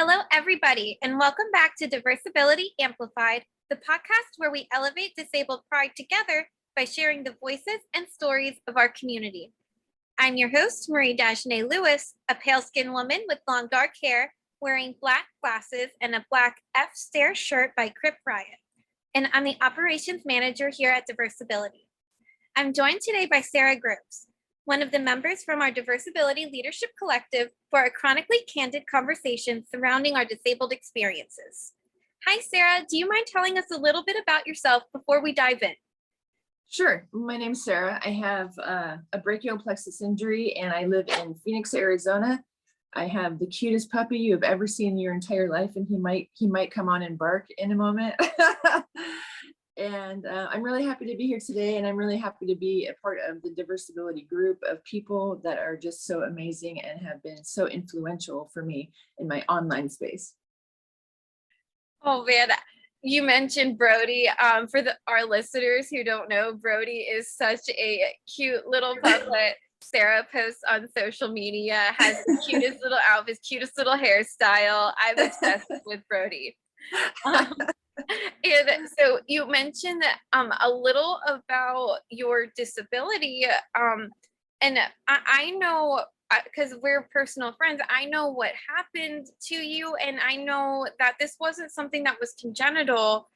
Hello, everybody, and welcome back to Diversability Amplified, the podcast where we elevate disabled pride together by sharing the voices and stories of our community. I'm your host, Marie Dagenais-Lewis, a pale-skinned woman with long dark hair, wearing black glasses and a black F-Stare shirt by Crip Riot, and I'm the operations manager here at Diversability. I'm joined today by Sara Groves, one of the members from our Diversability Leadership Collective, for a chronically candid conversation surrounding our disabled experiences. Hi, Sara. Do you mind telling us a little bit about yourself before we dive in? Sure. My name's Sara. I have a brachial plexus injury and I live in Phoenix, Arizona. I have the cutest puppy you have ever seen in your entire life, and he might come on and bark in a moment. And I'm really happy to be here today, and I'm really happy to be a part of the Diversability group of people that are just so amazing and have been so influential for me in my online space. Oh man, you mentioned Brody. For our listeners who don't know, Brody is such a cute little puppet. Sara posts on social media, has the cutest little outfits, cutest little hairstyle. I'm obsessed with Brody. And so you mentioned a little about your disability, and I know, because we're personal friends, I know what happened to you, and I know that this wasn't something that was congenital.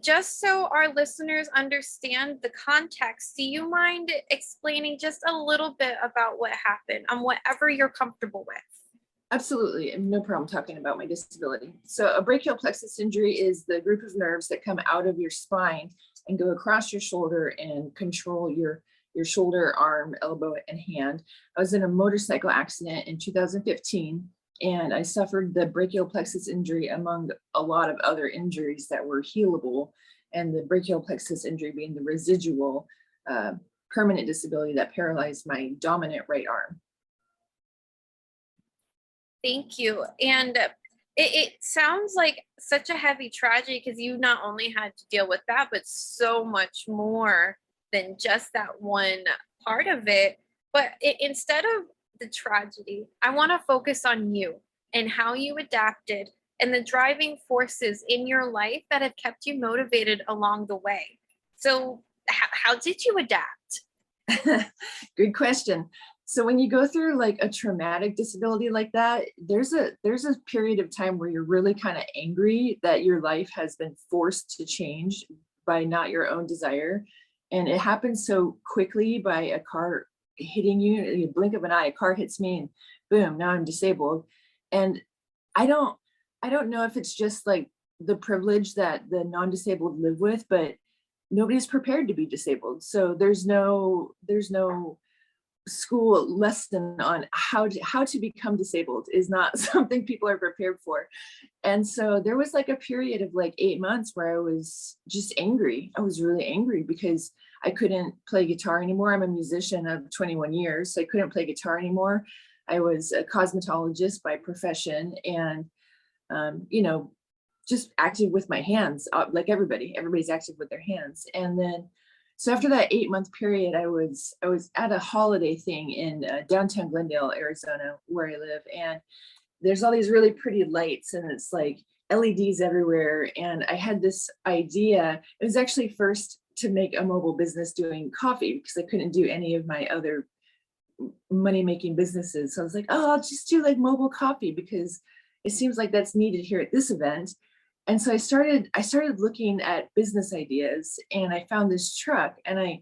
Just so our listeners understand the context, do you mind explaining just a little bit about what happened, whatever you're comfortable with? Absolutely, and no problem talking about my disability. So a brachial plexus injury is the group of nerves that come out of your spine and go across your shoulder and control your shoulder, arm, elbow, and hand. I was in a motorcycle accident in 2015, and I suffered the brachial plexus injury among a lot of other injuries that were healable, and the brachial plexus injury being the residual permanent disability that paralyzed my dominant right arm. Thank you. And it sounds like such a heavy tragedy, because you not only had to deal with that, but so much more than just that one part of it. But instead of the tragedy, I want to focus on you and how you adapted and the driving forces in your life that have kept you motivated along the way. So how did you adapt? Good question. So when you go through like a traumatic disability like that, there's a period of time where you're really kind of angry that your life has been forced to change by not your own desire. And it happens so quickly by a car hitting you, in a blink of an eye, a car hits me and boom, now I'm disabled. And I don't know if it's just like the privilege that the non-disabled live with, but nobody's prepared to be disabled. So there's no school lesson on how to become disabled is not something people are prepared for. And so there was like a period of like 8 months where I was just angry. I was really angry because I couldn't play guitar anymore. I'm a musician of 21 years, so I couldn't play guitar anymore. I was a cosmetologist by profession, and just active with my hands, like everybody's active with their hands. And then so after that 8-month period, I was at a holiday thing in downtown Glendale, Arizona, where I live. And there's all these really pretty lights, and it's like LEDs everywhere. And I had this idea. It was actually first to make a mobile business doing coffee, because I couldn't do any of my other money-making businesses. So I was like, oh, I'll just do like mobile coffee, because it seems like that's needed here at this event. And so I started looking at business ideas, and I found this truck, and I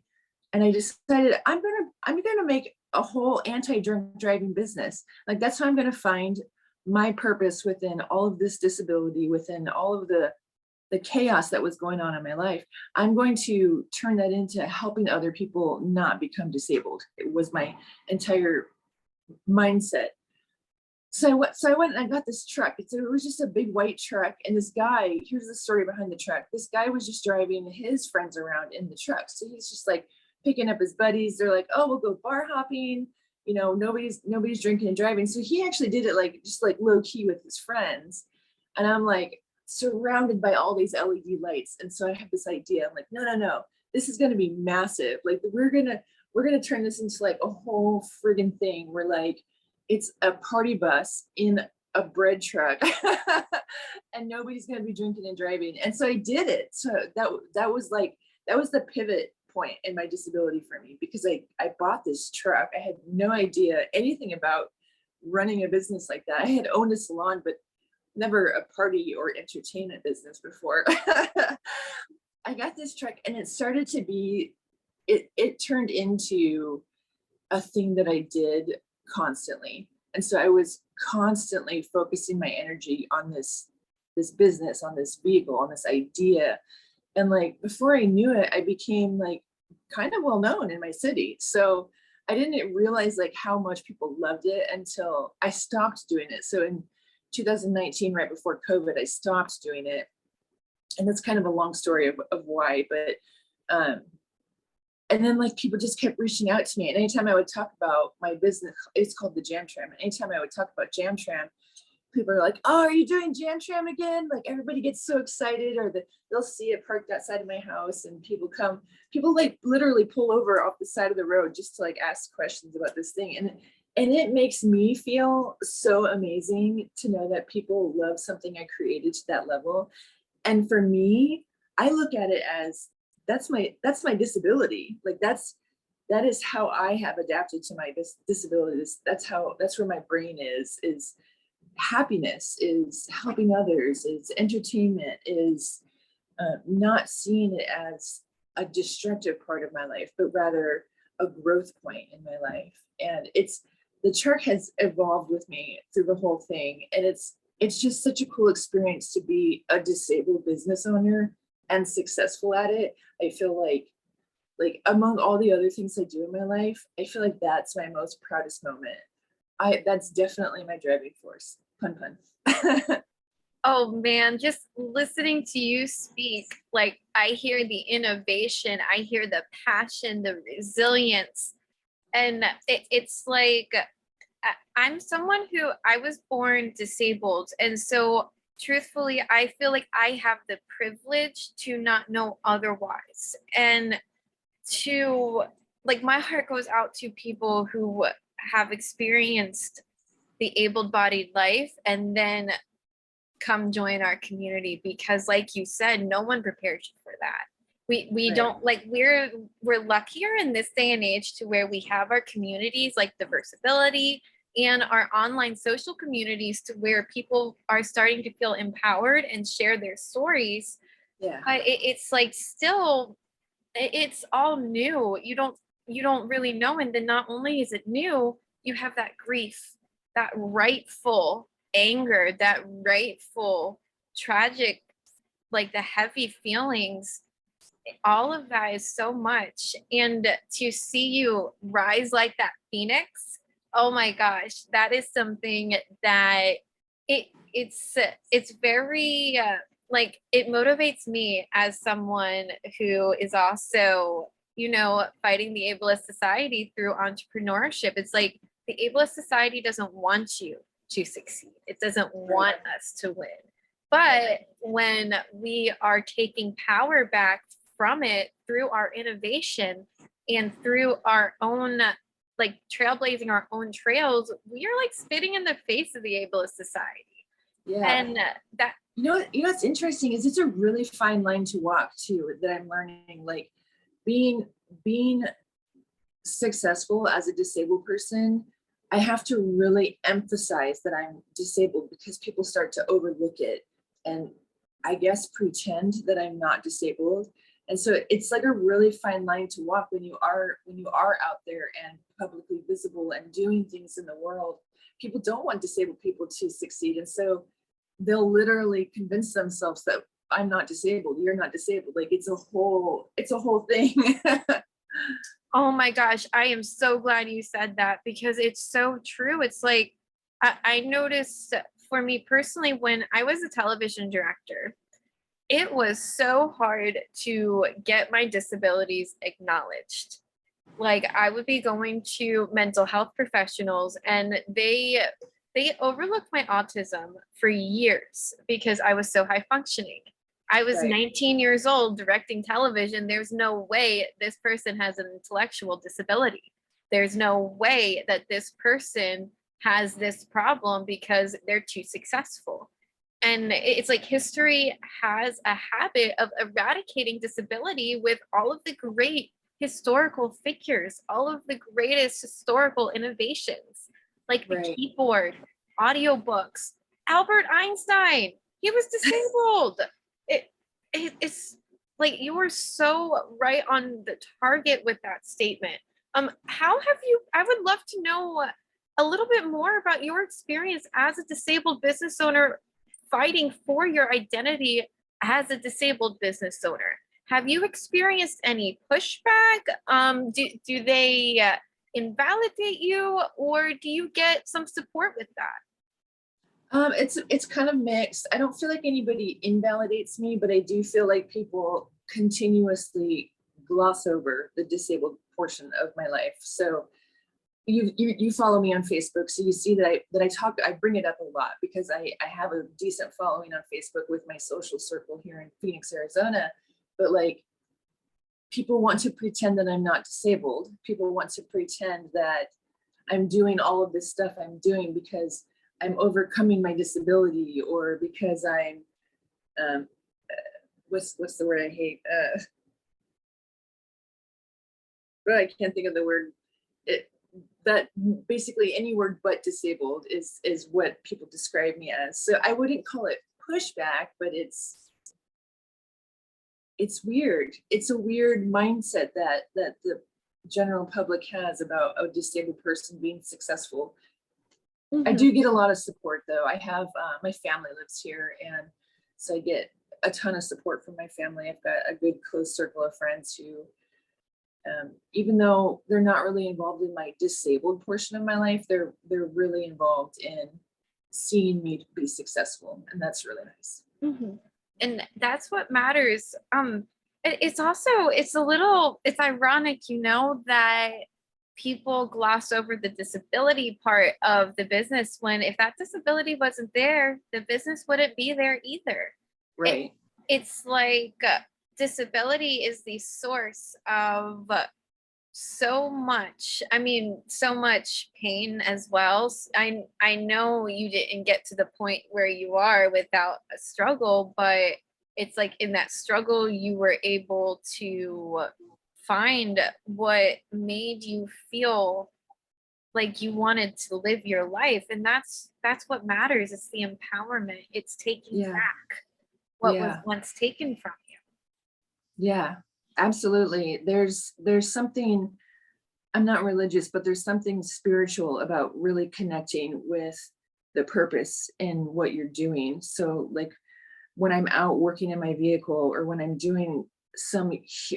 decided I'm gonna make a whole anti-drunk driving business. Like, that's how I'm gonna find my purpose within all of this disability, within all of the chaos that was going on in my life. I'm going to turn that into helping other people not become disabled. It was my entire mindset. So I went and I got this truck. It was just a big white truck. And this guy, here's the story behind the truck. This guy was just driving his friends around in the truck. So he's just like picking up his buddies. They're like, oh, we'll go bar hopping. Nobody's drinking and driving. So he actually did it like just like low key with his friends. And I'm like surrounded by all these LED lights. And so I have this idea. I'm like, no, this is going to be massive. Like we're going to turn this into like a whole friggin' thing where like, it's a party bus in a bread truck and nobody's going to be drinking and driving. And so I did it. So that was the pivot point in my disability for me, because I bought this truck. I had no idea anything about running a business like that. I had owned a salon, but never a party or entertainment business before. I got this truck and it started to be, it turned into a thing that I did constantly. And so I was constantly focusing my energy on this business, on this vehicle, on this idea. And like, before I knew it, I became like kind of well known in my city. So I didn't realize like how much people loved it until I stopped doing it. So in 2019, right before COVID, I stopped doing it. And that's kind of a long story of why, but and then like people just kept reaching out to me. And anytime I would talk about my business, it's called the Jam Tram. And anytime I would talk about Jam Tram, people are like, "Oh, are you doing Jam Tram again?" Like everybody gets so excited, or they'll see it parked outside of my house and people like literally pull over off the side of the road just to like ask questions about this thing. And it makes me feel so amazing to know that people love something I created to that level. And for me, I look at it as that's my disability. Like that is how I have adapted to my disability. That's where my brain is happiness, is helping others, is entertainment, is not seeing it as a destructive part of my life, but rather a growth point in my life. And the truck has evolved with me through the whole thing. And it's just such a cool experience to be a disabled business owner and successful at it. I feel like among all the other things I do in my life, I feel like that's my most proudest moment. That's definitely my driving force. Pun pun. Oh man, just listening to you speak, like I hear the innovation, I hear the passion, the resilience. And it's like, I'm someone who I was born disabled. And so truthfully, I feel like I have the privilege to not know otherwise. And to like, my heart goes out to people who have experienced the able-bodied life and then come join our community, because like you said, no one prepares you for that. We Right. don't like, we're luckier in this day and age to where we have our communities like Diversability and our online social communities to where people are starting to feel empowered and share their stories. Yeah. But it's like still, it's all new. You don't really know. And then not only is it new, you have that grief, that rightful anger, that rightful tragic, like the heavy feelings. All of that is so much. And to see you rise like that phoenix, oh my gosh, that is something that it's very like, it motivates me as someone who is also, fighting the ableist society through entrepreneurship. It's like the ableist society doesn't want you to succeed. It doesn't want us to win. But when we are taking power back from it through our innovation and through our own, like trailblazing our own trails, we are like spitting in the face of the ableist society. Yeah. And that, what's interesting is it's a really fine line to walk too, that I'm learning. Like being successful as a disabled person, I have to really emphasize that I'm disabled, because people start to overlook it and I guess pretend that I'm not disabled. And so it's like a really fine line to walk when you are out there and publicly visible and doing things in the world. People don't want disabled people to succeed. And so they'll literally convince themselves that I'm not disabled, you're not disabled. Like it's a whole thing. oh my gosh, I am so glad you said that, because it's so true. It's like, I noticed for me personally, when I was a television director, it was so hard to get my disabilities acknowledged. Like I would be going to mental health professionals and they overlooked my autism for years because I was so high functioning. I was 19 years old directing television. There's no way this person has an intellectual disability. There's no way that this person has this problem because they're too successful. And it's like history has a habit of eradicating disability with all of the great historical figures, all of the greatest historical innovations, like the Right. keyboard, audiobooks, Albert Einstein, he was disabled. It's like you were so right on the target with that statement. How have you, I would love to know a little bit more about your experience as a disabled business owner fighting for your identity as a disabled business owner. Have you experienced any pushback? Do they invalidate you, or do you get some support with that? It's kind of mixed. I don't feel like anybody invalidates me, but I do feel like people continuously gloss over the disabled portion of my life. So you follow me on Facebook, so you see that I bring it up a lot because I have a decent following on Facebook with my social circle here in Phoenix, Arizona. But like, people want to pretend that I'm not disabled. People want to pretend that I'm doing all of this stuff I'm doing because I'm overcoming my disability, or because I'm what's the word I hate? I can't think of the word. That basically any word but disabled is what people describe me as. So I wouldn't call it pushback, but it's weird. It's a weird mindset that the general public has about a disabled person being successful. Mm-hmm. I do get a lot of support though. I have my family lives here, and so I get a ton of support from my family. I've got a good close circle of friends who, even though they're not really involved in my disabled portion of my life, they're really involved in seeing me be successful, and that's really nice. Mm-hmm. And that's what matters. It's ironic, that people gloss over the disability part of the business, when if that disability wasn't there, the business wouldn't be there either. Right. It's like disability is the source of so much pain as well. I know you didn't get to the point where you are without a struggle, but it's like in that struggle you were able to find what made you feel like you wanted to live your life, and that's what matters. It's the empowerment. It's taking back what was once taken from you. Yeah, absolutely. There's something, I'm not religious, but there's something spiritual about really connecting with the purpose in what you're doing. So like when I'm out working in my vehicle, or when I'm doing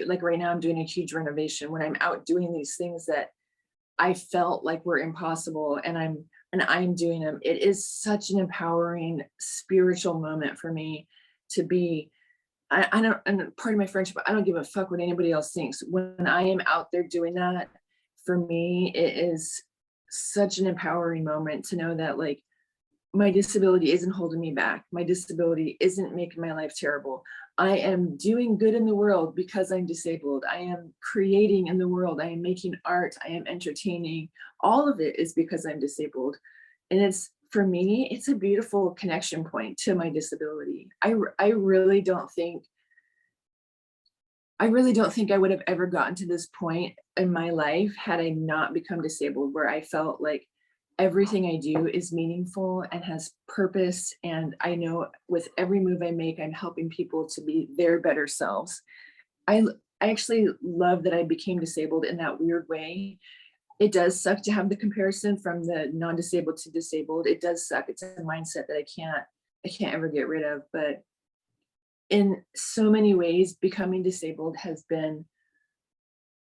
like right now I'm doing a huge renovation, when I'm out doing these things that I felt like were impossible, and I'm doing them, it is such an empowering spiritual moment for me to be. I don't, and part of my friendship, I don't give a fuck what anybody else thinks. When I am out there doing that, for me, it is such an empowering moment to know that like my disability isn't holding me back. My disability isn't making my life terrible. I am doing good in the world because I'm disabled. I am creating in the world. I am making art. I am entertaining. All of it is because I'm disabled. And it's, for me, it's a beautiful connection point to my disability. I really don't think I would have ever gotten to this point in my life had I not become disabled, where I felt like everything I do is meaningful and has purpose. And I know with every move I make, I'm helping people to be their better selves. I actually love that I became disabled in that weird way. It does suck to have the comparison from the non-disabled to disabled. It does suck. It's a mindset that I can't ever get rid of. But in so many ways, becoming disabled has been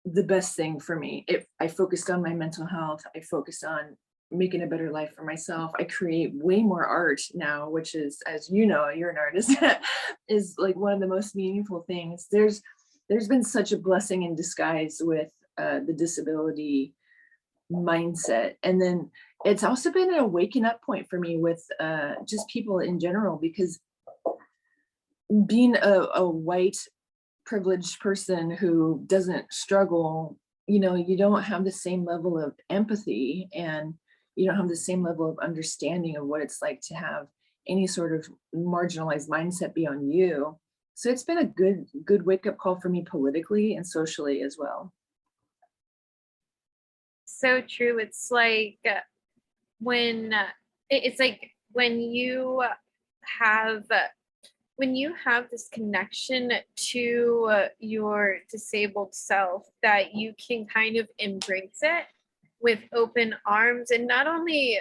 the best thing for me. I focused on my mental health. I focused on making a better life for myself. I create way more art now, which is, as you know, you're an artist, is like one of the most meaningful things. There's been such a blessing in disguise with the disability mindset. And then it's also been an waking up point for me with just people in general, because being a white privileged person who doesn't struggle, you don't have the same level of empathy, and you don't have the same level of understanding of what it's like to have any sort of marginalized mindset be on you. So it's been a good wake-up call for me politically and socially as well. So true. It's like when it's like when you have this connection to your disabled self, that you can kind of embrace it with open arms and not only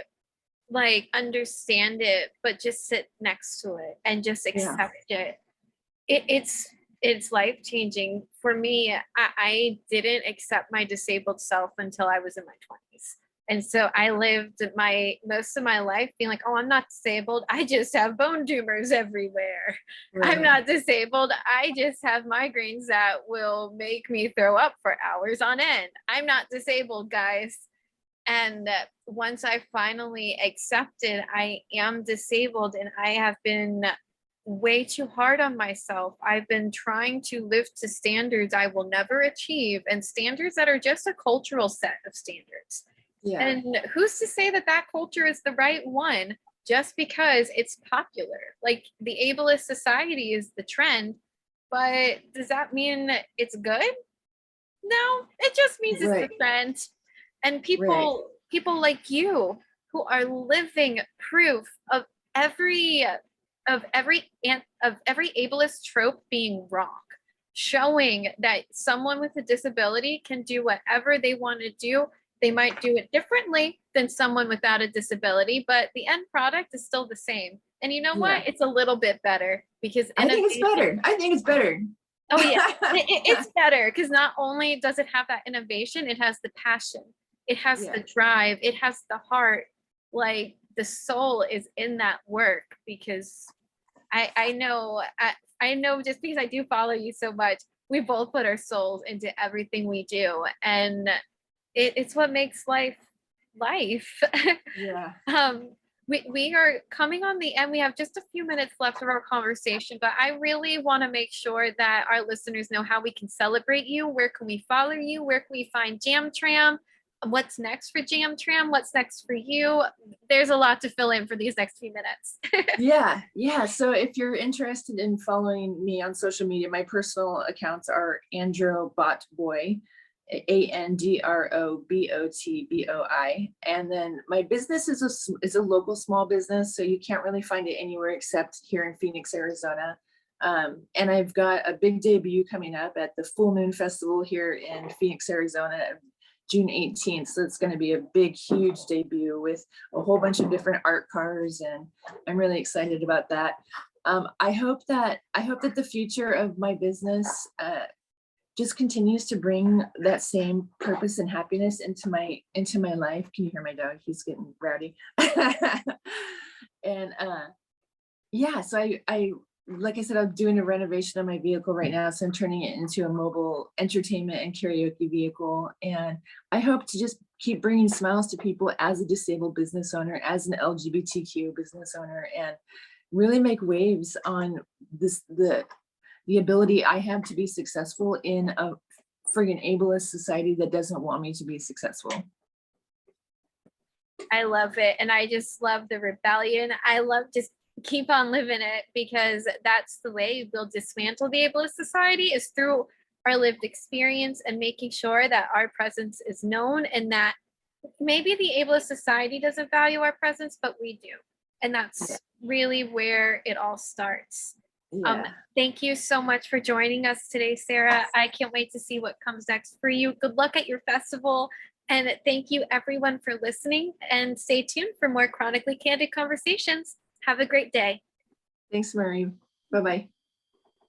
like understand it, but just sit next to it and just accept it. It's life changing for me. I didn't accept my disabled self until I was in my 20s. And so I lived most of my life being like, oh, I'm not disabled. I just have bone tumors everywhere. Right. I'm not disabled. I just have migraines that will make me throw up for hours on end. I'm not disabled, guys. And once I finally accepted I am disabled and I have been way too hard on myself, I've been trying to live to standards I will never achieve, and standards that are just a cultural set of standards. Yeah. And who's to say that that culture is the right one just because it's popular? Like the ableist society is the trend, but does that mean it's good? No, it just means it's the trend. And people like you who are living proof of every ableist trope being wrong, showing that someone with a disability can do whatever they want to do. They might do it differently than someone without a disability, but the end product is still the same. And you know what? It's a little bit better because I think it's better. Oh yeah, it's better because not only does it have that innovation, it has the passion, it has the drive, it has the heart. Like the soul is in that work, because I know just because I do follow you so much, we both put our souls into everything we do, and it's what makes life. Yeah. We are coming on the end. We have just a few minutes left of our conversation, but I really want to make sure that our listeners know how we can celebrate you. Where can we follow you? Where can we find Jam Tram? What's next for Jam Tram? What's next for you? There's a lot to fill in for these next few minutes. Yeah. So if you're interested in following me on social media, my personal accounts are Androbotboy, ANDROBOTBOI. And then my business is a local small business, so you can't really find it anywhere except here in Phoenix, Arizona. And I've got a big debut coming up at the Full Moon Festival here in Phoenix, Arizona, June 18th. So it's going to be a big, huge debut with a whole bunch of different art cars, and I'm really excited about that. I hope that the future of my business just continues to bring that same purpose and happiness into my life. Can you hear my dog? He's getting rowdy. And so I like I said, I'm doing a renovation on my vehicle right now, so I'm turning it into a mobile entertainment and karaoke vehicle. And I hope to just keep bringing smiles to people as a disabled business owner, as an LGBTQ business owner, and really make waves on the ability I have to be successful in a friggin' ableist society that doesn't want me to be successful. I love it. And I just love the rebellion. I love just keep on living it, because that's the way we'll dismantle the ableist society, is through our lived experience and making sure that our presence is known, and that maybe the ableist society doesn't value our presence, but we do. And that's really where it all starts. Thank you so much for joining us today, Sara. I can't wait to see what comes next for you. Good luck at your festival. And thank you everyone for listening, and stay tuned for more Chronically Candid conversations. Have a great day. Thanks, Marie. Bye-bye.